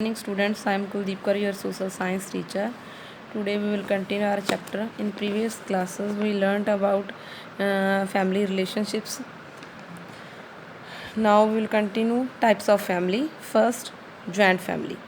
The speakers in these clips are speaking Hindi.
Morning students, I am Kuldeep Kaur, your social science teacher. Today we will continue our chapter. In previous classes we learnt about family relationships. Now we will continue types of family. First, joint family.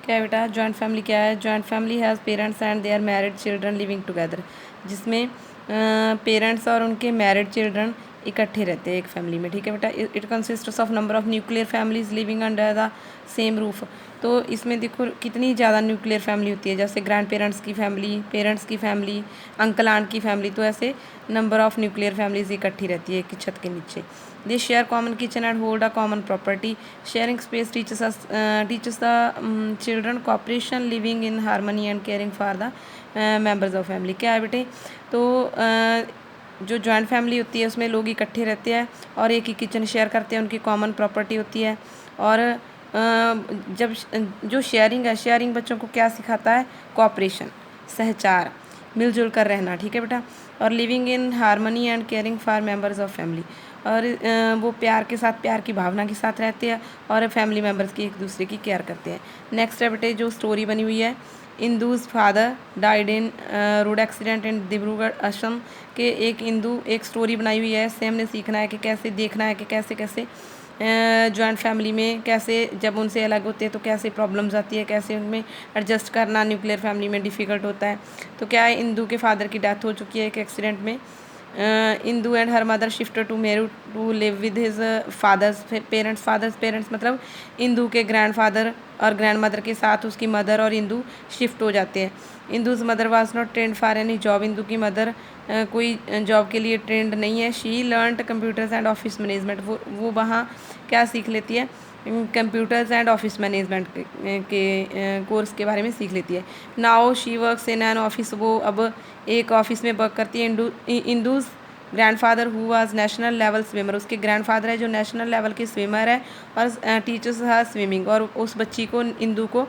क्या है बेटा, जॉइंट फैमिली क्या है? Joint family has parents and their married children living together, जिसमें पेरेंट्स और उनके मैरिड चिल्ड्रन इकट्ठे रहते हैं एक फैमिली में। ठीक है बेटा। It consists of number of nuclear families living under the same roof. तो इसमें देखो कितनी ज़्यादा न्यूक्लियर फैमिली होती है, जैसे ग्रैंड पेरेंट्स की फैमिली, पेरेंट्स की फैमिली, अंकल आंट की फैमिली। तो ऐसे नंबर ऑफ न्यूक्लियर फैमिलीज इकट्ठी रहती है एक ही छत के नीचे। They share common kitchen and hold a common property. Sharing space teaches the children cooperation, living in harmony and caring for the members of family। क्या है बेटे? तो जो जॉइंट फैमिली होती है उसमें लोग इकट्ठे रहते हैं और एक ही किचन शेयर करते हैं, उनकी कॉमन प्रॉपर्टी होती है। और जब जो शेयरिंग है, शेयरिंग बच्चों को क्या सिखाता है? कोऑपरेशन, सहचार, मिलजुल कर रहना। ठीक है बेटा। और living in harmony and caring for members of family, और वो प्यार के साथ, प्यार की भावना के साथ रहते हैं और फैमिली मेम्बर्स की एक दूसरे की केयर करते हैं। नेक्स्ट है बेटे जो स्टोरी बनी हुई है, Indu's father died in road accident in Dibrugarh Assam के। एक स्टोरी बनाई हुई है। इससे हमने सीखना है कि कैसे देखना है कि कैसे कैसे जॉइंट फैमिली में कैसे जब उनसे अलग होते हैं तो कैसे प्रॉब्लम्स आती है, कैसे उनमें एडजस्ट करना न्यूक्लियर फैमिली में डिफ़िकल्ट होता है। तो क्या है, इंदू के फादर की डेथ हो चुकी है एक एक्सीडेंट में। Indu and her mother shifted to Meru to live with his father's parents मतलब इंदू के ग्रैंडफादर और ग्रैंड मदर के साथ उसकी मदर और इंदू शिफ्ट हो जाते हैं। Indu's mother was not trained for any job. Indu की मदर कोई जॉब के लिए ट्रेंड नहीं है। She learned computers and office management. वो वहाँ क्या सीख लेती है? कंप्यूटर्स एंड ऑफिस मैनेजमेंट के कोर्स के बारे में सीख लेती है। Now she works in an office. वो अब एक ऑफिस में वर्क करती है। Indu's grandfather who was national level swimmer, उसके ग्रैंडफादर है जो नेशनल लेवल के स्विमर है और टीचर्स हर स्विमिंग, और उस बच्ची को, इंदू को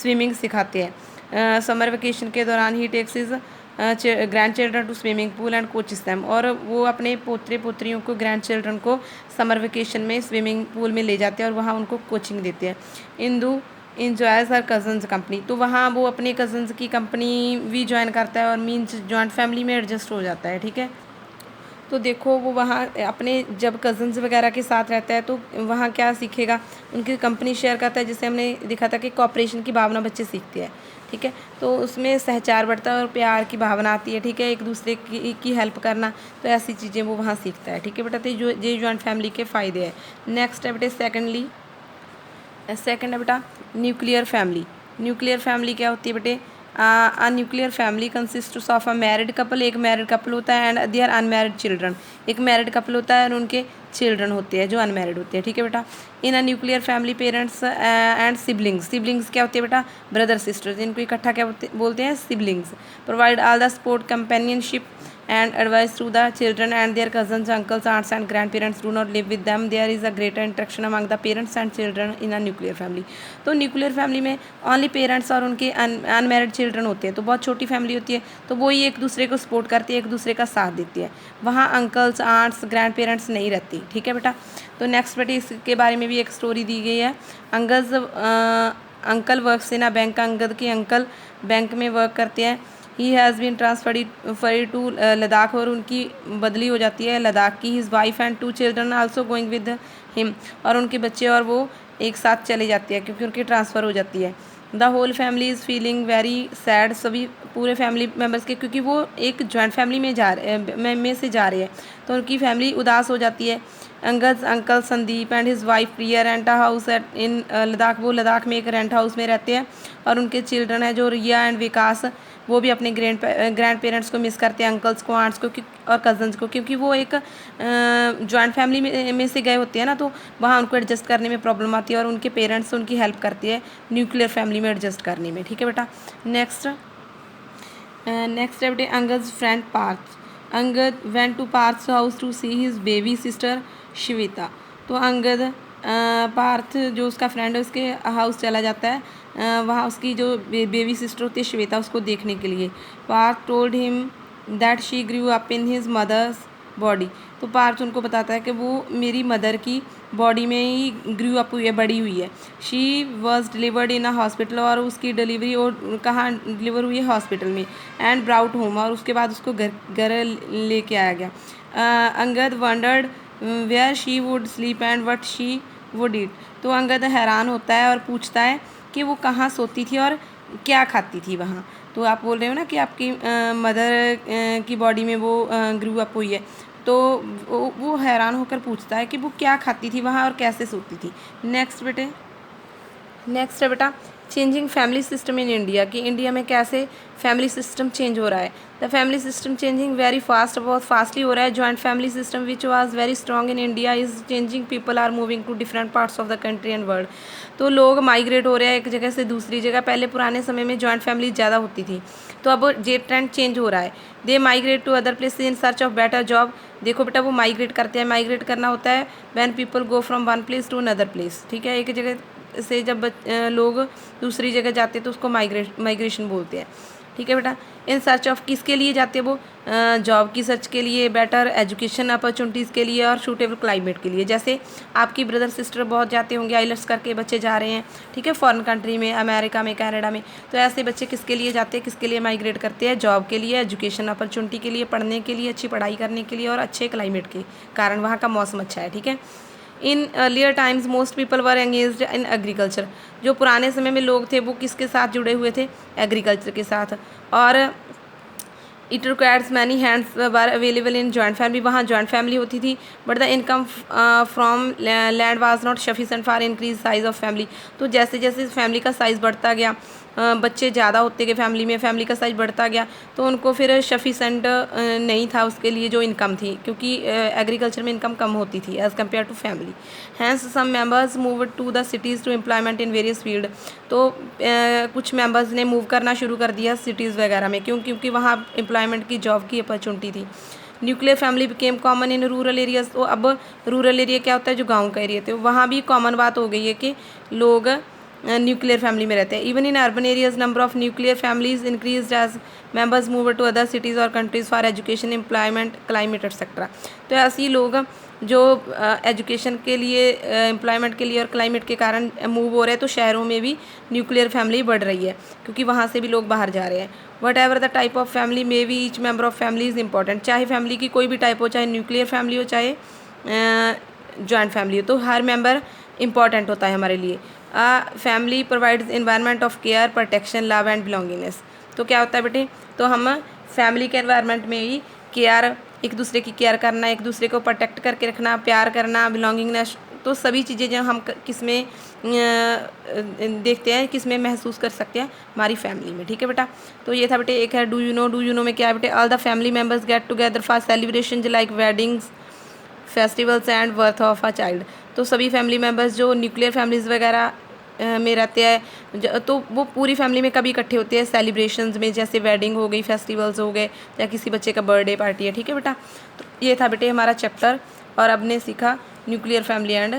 स्विमिंग सिखाते हैं। समर वेकेशन के दौरान ही takes his grandchildren to swimming pool and coaches them, और वो अपने पोतरे पोतरियों को, ग्रैंड चिल्ड्रन को समर वेकेशन में स्विमिंग पूल में ले जाते हैं और वहाँ उनको कोचिंग देते हैं। इंदू इंजॉयज हर कज़न्स कंपनी, तो वहाँ वो अपने कज़न्स की कंपनी भी ज्वाइन करता है और मीन्स जॉइंट फैमिली में एडजस्ट हो जाता है। ठीक है। तो देखो वो वहाँ अपने जब कज़न्स वगैरह के साथ रहता है तो वहाँ क्या सीखेगा? उनकी कंपनी शेयर करता है, जिससे हमने देखा था कि कॉपरेशन की भावना बच्चे सीखते हैं। ठीक है। तो उसमें सहचार बढ़ता है और प्यार की भावना आती है। ठीक है। एक दूसरे की हेल्प करना, तो ऐसी चीज़ें वो वहाँ सीखता है। ठीक है बेटा। तो ये जॉइंट फैमिली के फ़ायदे हैं। नेक्स्ट है बेटे सेकंड है बेटा न्यूक्लियर फैमिली। न्यूक्लियर फैमिली क्या होती है बेटे? अ nuclear family consists of a married couple, एक मैरिड कपल होता है, एंड देयर अनमैरिड चिल्ड्रन, एक मैरिड कपल होता है और उनके चिल्ड्रन होते हैं जो अनमैरिड होते हैं। ठीक है बेटा। In a nuclear family parents and siblings, siblings क्या होती है बेटा? ब्रदर सिस्टर्स, इनको इकट्ठा क्या बोलते हैं? Siblings. Provide all the support, companionship and advice to the children and their cousins, uncles, aunts and grandparents do not live with them. There is a greater interaction among the parents and children in a nuclear family। तो न्यूक्लियर फैमिली में ओनली पेरेंट्स और उनके अनमैरिड चिल्ड्रन होते हैं, तो बहुत छोटी फैमिली होती है, तो वो ही एक दूसरे को सपोर्ट करती है, एक दूसरे का साथ देती है। वहाँ अंकल्स, आंट्स, ग्रैंड पेरेंट्स नहीं रहती। ठीक है बेटा। तो नेक्स्ट बेटे इसके बारे में भी एक स्टोरी दी गई है। Uncle works in a bank, Angad के अंकल बैंक में वर्क करते हैं। He has been transferred to Ladakh, और उनकी बदली हो जाती है लद्दाख की। His wife and 2 children also going with him, और उनके बच्चे और वो एक साथ चले जाती है क्योंकि उनकी ट्रांसफ़र हो जाती है। The whole family is feeling very sad, सभी पूरे फैमिली मेम्बर्स के, क्योंकि वो एक जॉइंट फैमिली में में से जा रहे हैं तो उनकी फैमिली उदास हो जाती है। Angad uncle Sandeep and his wife Priya rent a house at in Ladakh, वो लद्दाख में एक रेंट हाउस में रहते हैं, और उनके चिल्ड्रन है जो रिया एंड विकास, वो भी अपने ग्रैंड पेरेंट्स को मिस करते हैं, अंकल्स को, आंट्स को और कज़न्स को, क्योंकि वो एक जॉइंट फैमिली में से गए होते हैं ना, तो वहाँ उनको एडजस्ट करने में प्रॉब्लम आती है और उनके पेरेंट्स उनकी हेल्प करती है न्यूक्लियर फैमिली में एडजस्ट करने में। ठीक है बेटा। नेक्स्ट है बेटे Angad friend Parth. Angad went to Parth's house to see his baby sister Shweta. तो अंगद पार्थ जो उसका फ्रेंड है उसके हाउस चला जाता है, वहाँ उसकी जो बेबी सिस्टर होती है श्वेता, उसको देखने के लिए। Parth told him that she grew up in his mother's body. तो पार्थ उनको बताता है कि वो मेरी मदर की बॉडी में ही ग्रू अप हुई है, बड़ी हुई है। She was delivered in a hospital, और उसकी डिलीवरी और कहाँ डिलीवर हुई है, हॉस्पिटल में। एंड ब्राउट होम, और उसके बाद उसको घर लेके आया गया। Angad wondered where she would sleep and what she would eat. तो अंगद हैरान होता है और पूछता है कि वो कहाँ सोती थी और क्या खाती थी वहाँ। तो आप बोल रहे हो ना कि आपकी मदर की बॉडी में वो ग्रू अप हुई है, तो वो हैरान होकर पूछता है कि वो क्या खाती थी वहाँ और कैसे सोती थी। नेक्स्ट है बेटा changing family system in India, कि इंडिया में कैसे फैमिली सिस्टम चेंज हो रहा है। The family system changing very fast, बहुत फास्टली हो रहा है। Joint family system which was very strong in India is changing, people are moving to different parts of the country and world. तो लोग माइग्रेट हो रहे हैं एक जगह से दूसरी जगह। पहले पुराने समय में जॉइंट फैमिली ज़्यादा होती थी, तो अब ये ट्रेंड चेंज हो रहा है। They migrate to other places in search of better job. देखो बेटा वो माइग्रेट करते हैं, माइग्रेट करना होता है when people go from one place to another place, ठीक है। एक जगह से जब लोग दूसरी जगह जाते हैं तो उसको माइग्रेशन बोलते हैं, ठीक है बेटा। इन सर्च ऑफ किसके लिए जाते हैं वो, जॉब की सर्च के लिए, बेटर एजुकेशन अपॉर्चुनिटीज़ के लिए और सूटेबल क्लाइमेट के लिए। जैसे आपकी ब्रदर सिस्टर बहुत जाते होंगे, आइलेट्स करके बच्चे जा रहे हैं, ठीक है, फॉरेन कंट्री में, अमेरिका में, कनाडा में। तो ऐसे बच्चे किसके लिए जाते हैं, किसके लिए माइग्रेट करते हैं, जॉब के लिए, एजुकेशन अपॉर्चुनिटी के लिए, पढ़ने के लिए, अच्छी पढ़ाई करने के लिए और अच्छे क्लाइमेट के कारण, वहाँ का मौसम अच्छा है, ठीक है। In earlier times most people were engaged in agriculture. जो पुराने समय में लोग थे वो किसके साथ जुड़े हुए थे, एग्रीकल्चर के साथ। और it requires many hands were available in joint family, वहाँ जॉइंट फैमिली होती थी, but the income from land was not sufficient for increase size of family. तो जैसे जैसे फैमिली का साइज़ बढ़ता गया, बच्चे ज़्यादा होते गए फैमिली में, फैमिली का साइज़ बढ़ता गया, तो उनको फिर सफिशेंट नहीं था उसके लिए जो इनकम थी, क्योंकि एग्रीकल्चर में इनकम कम होती थी as compare to family. Hence some members move to the cities to employment in various field. तो कुछ मेंबर्स ने मूव करना शुरू कर दिया सिटीज़ वगैरह में, क्योंकि वहाँ एम्प्लॉयमेंट की, जॉब की अपॉर्चुनिटी थी। Nuclear family became common in rural areas. तो अब रूरल एरिया क्या होता है, जो गाँव का एरिया थे, वहाँ भी कॉमन बात हो गई है कि लोग न्यूक्लियर फैमिली में रहते हैं। Even in urban areas number of nuclear families increase as members move to other cities और countries for education, employment, climate etcetera. तो ऐसे ही लोग जो एजुकेशन के लिए, एम्प्लॉयमेंट के लिए और क्लाइमेट के कारण मूव हो रहे हैं, तो शहरों में भी न्यूक्लियर फैमिली बढ़ रही है, क्योंकि वहाँ से भी लोग बाहर जा रहे हैं। What ever the type of family may be each member of family is important. चाहे फैमिली की कोई भी टाइप हो, चाहे न्यूक्लियर फैमिली हो, चाहे जॉइंट फैमिली हो, तो हर मेंबर इंपॉर्टेंट होता है हमारे लिए। Family provides environment of care, protection, love and belongingness. तो क्या होता है बेटे, तो हम फैमिली के एनवायरनमेंट में ही केयर, एक दूसरे की केयर करना, एक दूसरे को प्रोटेक्ट करके रखना, प्यार करना, बिलोंगिंगनेस, तो सभी चीज़ें जो हम किस में देखते हैं, किस में महसूस कर सकते हैं, हमारी फैमिली में, ठीक है बेटा। तो ये था बेटे, एक है डू यू नो में क्या है बेटे, all the family members get together for celebration like weddings, festivals and birth of a child. तो सभी फैमिली मेम्बर्स जो न्यूक्लियर फैमिलीज़ वगैरह में रहते हैं, तो वो पूरी फैमिली में कभी इकट्ठे होते हैं सेलिब्रेशंस में, जैसे वेडिंग हो गई, फेस्टिवल्स हो गए, या किसी बच्चे का बर्थडे पार्टी है, ठीक है बेटा। तो ये था बेटे हमारा चैप्टर, और अब ने सीखा nuclear family and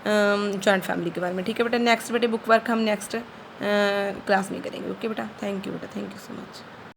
joint family के बारे में, ठीक है बेटा। नेक्स्ट बेटे बुक वर्क हम नेक्स्ट क्लास में करेंगे, ओके बेटा। थैंक यू बेटा, थैंक यू सो मच।